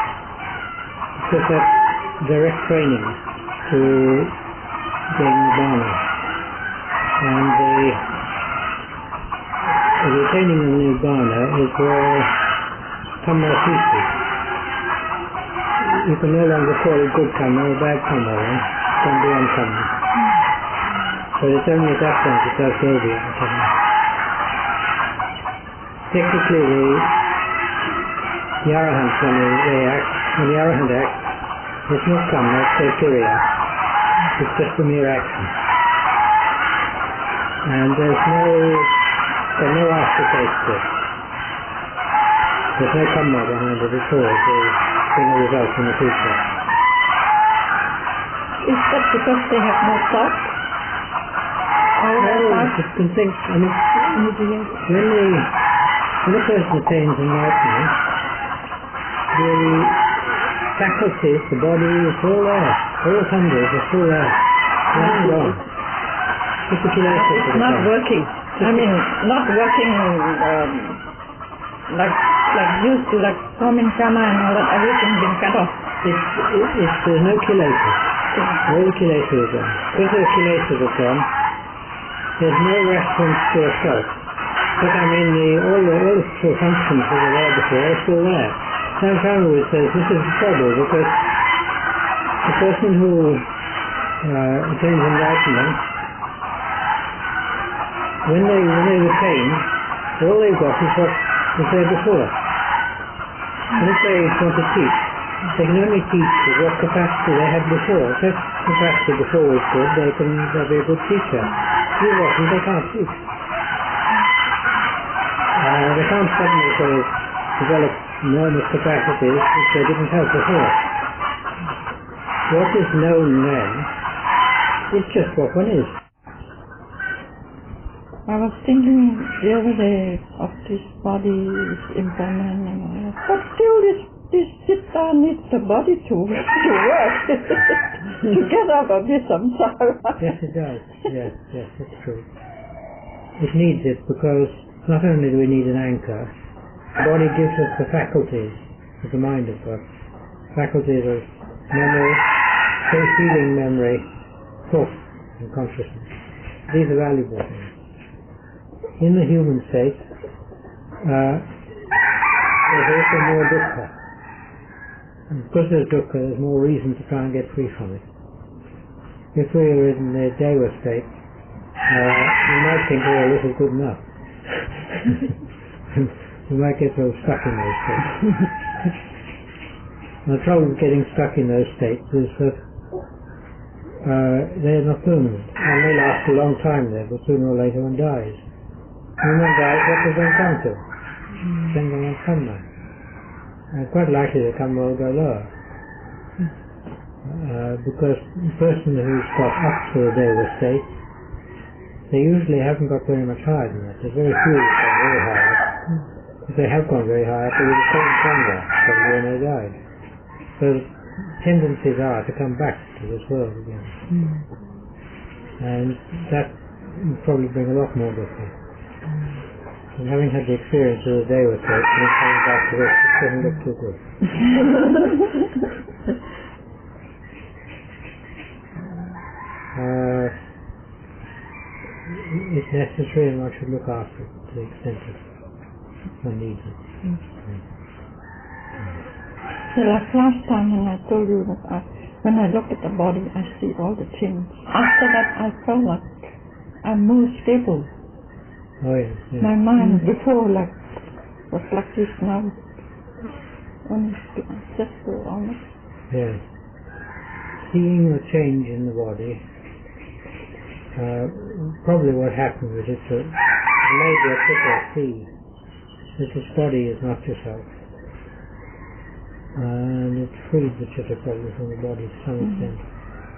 S1: Because that's direct training to gain nibbana. And the attaining of nibbana is where karma ceases. You can no longer call it good karma or bad karma, right? It can be karma. So it's only at that point it does go beyond karma. Technically, the arahants, when the arahant acts, it's not karma, it's called kriya. It's just a mere action. And there's no aftertaste to it. There's no karma behind it at all to bring a result in the future.
S2: Is that because they have no thought?
S1: Just can think, when a person attains enlightenment, the faculties, the body, it's all there. It's All the khandhas are still there. They haven't gone.
S4: It's not working. I mean, not working like used to, like forming karma and all that, everything been cut off.
S1: There's no kilesa. All the kilesa are gone. Because the kilesa are gone, there's no reference to a self. But I mean, all the functions that were there before are still there. Ajahn Panyavaddo says this is the trouble, because the person who attains enlightenment, when they retain, all they've got is what was there before. And if they want to teach, they can only teach with what capacity they had before. If that capacity before was good, they'll be a good teacher. If it wasn't, they can't teach. They can't suddenly sort of develop enormous capacities which they didn't have before. What is known then is just what one is.
S4: I was thinking the other day of this body is impermanent and all that. But still this citta needs the body to work to get out of this samsara.
S1: Yes, it does. Yes, that's true. It needs it because not only do we need an anchor, the body gives us the faculties that the mind has got. Faculties of memory, feeling memory, thought and consciousness. These are valuable things. In the human state, there's also more dukkha. And because there's dukkha, there's more reason to try and get free from it. If we were in the deva state, we might think, oh, this is good enough. We might get so stuck in those states. And the trouble with getting stuck in those states is that they're not permanent. And they last a long time there, but sooner or later one dies. And when one dies, what does one come to? Then one come now. And quite likely the karma will go lower. Because the person who's got up to the deva state, they usually haven't got very much higher than that. There's very few who've gone very high up. If they have gone very high up, they would have come somewhere, probably when they died. So tendencies are to come back to this world again. And that will probably bring a lot more dukkha. And having had the experience of the deva state, and coming back to this, it doesn't look too good. It's necessary and one should look after it to the extent that one needs it.
S4: So like last time when I told you that when I look at the body, I see all the things. After that, I felt like I'm more stable.
S1: Oh yes.
S4: My mind before was like this, now only just almost.
S1: Yes. Seeing the change in the body, probably what happens is it's a major people see that this body is not yourself. And it frees the chitta probably from the body to some extent.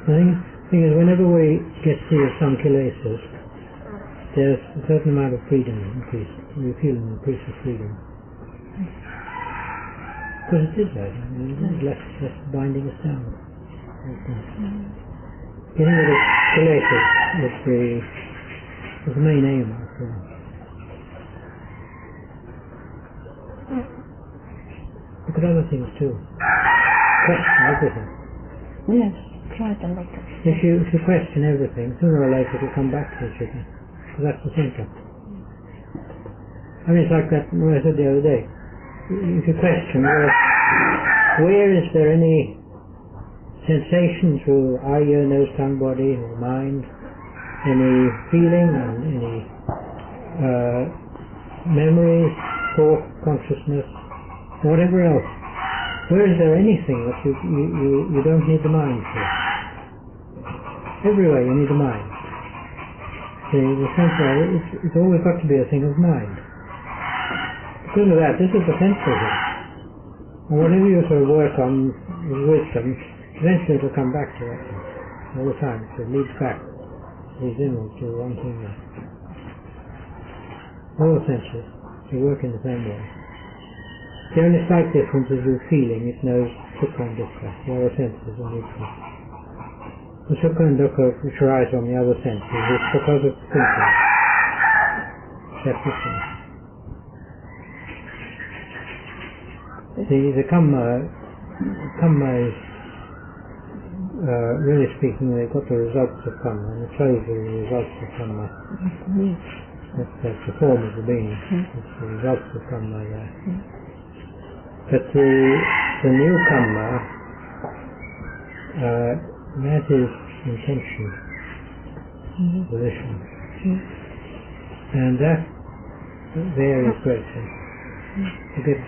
S1: The thing is, whenever we get free of some kilesas, there's a certain amount of freedom increase. We feel an increase of freedom. Because it is that. It's less binding us down. Getting rid of kilesas is the main aim, I feel. Look at other things too. Question everything.
S4: Yes, try to look at it.
S1: If you question everything, sooner or later it'll come back to you. Because that's the center. I mean, it's like that what I said the other day. If you question, where is there any sensation through eye, ear, nose, tongue, body, or mind, any feeling, and any memories, thought, consciousness, whatever else? Where is there anything that you don't need the mind for? Everywhere you need the mind. The sense of it's always got to be a thing of mind. Because of that, this is the sensible thing. And whatever you sort of work on with wisdom, eventually it will come back to that thing. All the time. So it leads back, leads inwards to one thing there. All the senses, they work in the same way. The only slight difference is with feeling, it knows sukha and dukkha. The other senses are neutral. The sukha and dukkha which arise from the other senses is because of thinking. That's the thing. The kamma is, really speaking, they've got the results of kamma, and the clothes are the results of kamma. That's the form of the being. It's the results of kamma there. But the new kamma, that is intention, volition. And that varies greatly. You get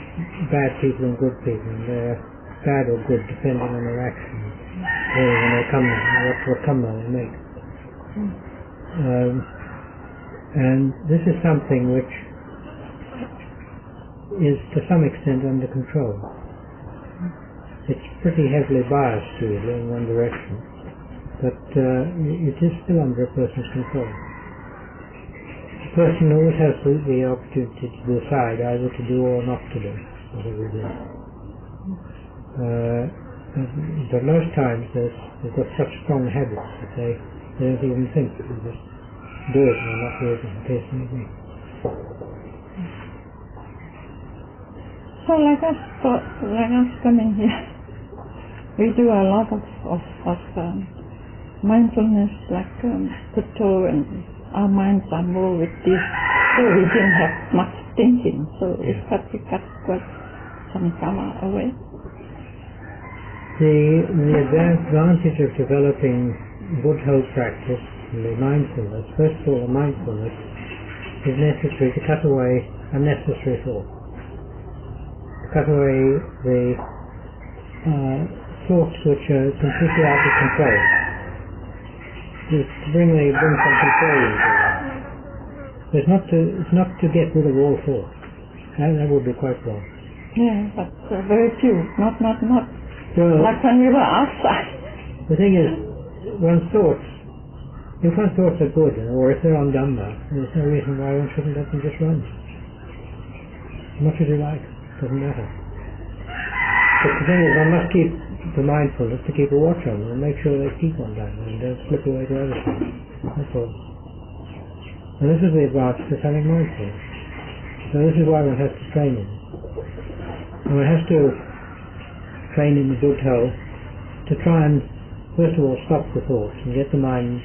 S1: bad people and good people, and they're bad or good depending on their actions. When they come, what kamma they make. And this is something which is to some extent under control. It's pretty heavily biased usually in one direction, but it is still under a person's control. The person always has the opportunity to decide either to do or not to do whatever it is. But most times they've got such strong habits that they don't even think. They just do it or not do it in the case may be.
S4: So like us coming here, we do a lot of mindfulness, like put toe, and our minds are more with this, so we didn't have much thinking, so we cut quite some karma away.
S1: The advantage of developing good whole practice and the mindfulness, first of all, the mindfulness is necessary to cut away unnecessary thought. To cut away the thoughts which are completely out of control. To bring some control into it. It's not to get rid of all thoughts. That would be quite wrong.
S4: Yeah, but very few, not.
S1: Well,
S4: like when we were outside.
S1: The thing is, if one's thoughts are good, or if they're on Dhamma, there's no reason why one shouldn't let them just run. As much as you like, doesn't matter. But the thing is, one must keep the mindfulness to keep a watch on them and make sure they keep on Dhamma and don't slip away to other things. That's all. And this is the advantage of having mindfulness. So this is why one has to train in it. And one has to train in the buddha to try and first of all stop the thoughts and get the mind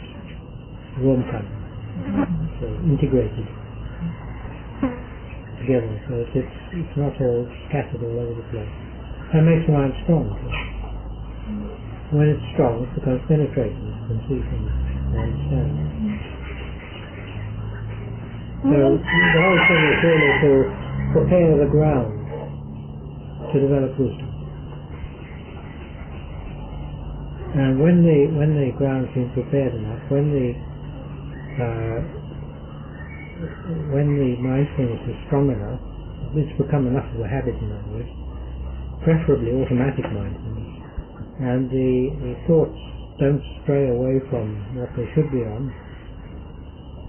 S1: romkan, so integrated together, so it's not all scattered all over the place. That makes the mind strong. When it's strong, it becomes penetrating, you can see things and understand. So the whole thing is really to prepare the ground to develop wisdom. And when the ground's been prepared enough, when the mindfulness is strong enough, it's become enough of a habit in other words, preferably automatic mindfulness, and the thoughts don't stray away from what they should be on.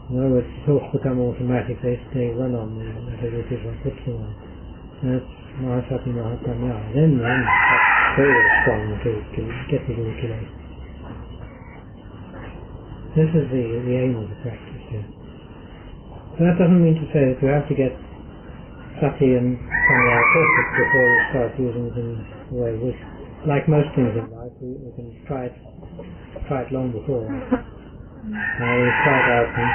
S1: In other words, the thoughts become automatic, they run on whatever it is one puts them on. And that's mahasati mahapanya. Then very strong to get rid of the killing. This is the aim of the practice here. So that doesn't mean to say that you have to get sati and samaya perfect before you start using it in the way which, like most things in life, we can try it long before. We try it out and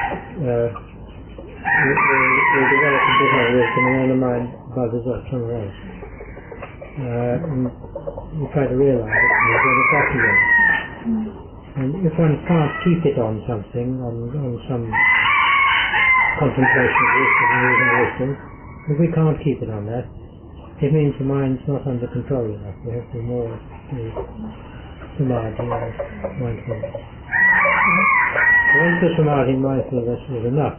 S1: we develop a bit of wisdom and then the mind buzzes off somewhere else. And we try to realize it and we get it back again. And if one can't keep it on something, on some contemplation of wisdom and using wisdom, if we can't keep it on that, it means the mind's not under control enough. We have to be more samadhi and mindfulness. Once the samadhi and mindfulness is enough,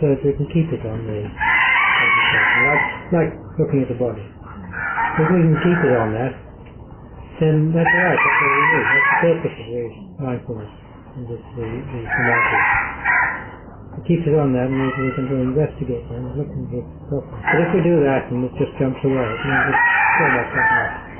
S1: so that we can keep it on the contemplation, like looking at the body. If we can keep it on that, then that's right, that's what we do. That's the purpose of the mindfulness and the samadhi. We keep it on that and we can investigate and look and get properly. But if we do that and it just jumps away, it means it's so much not enough.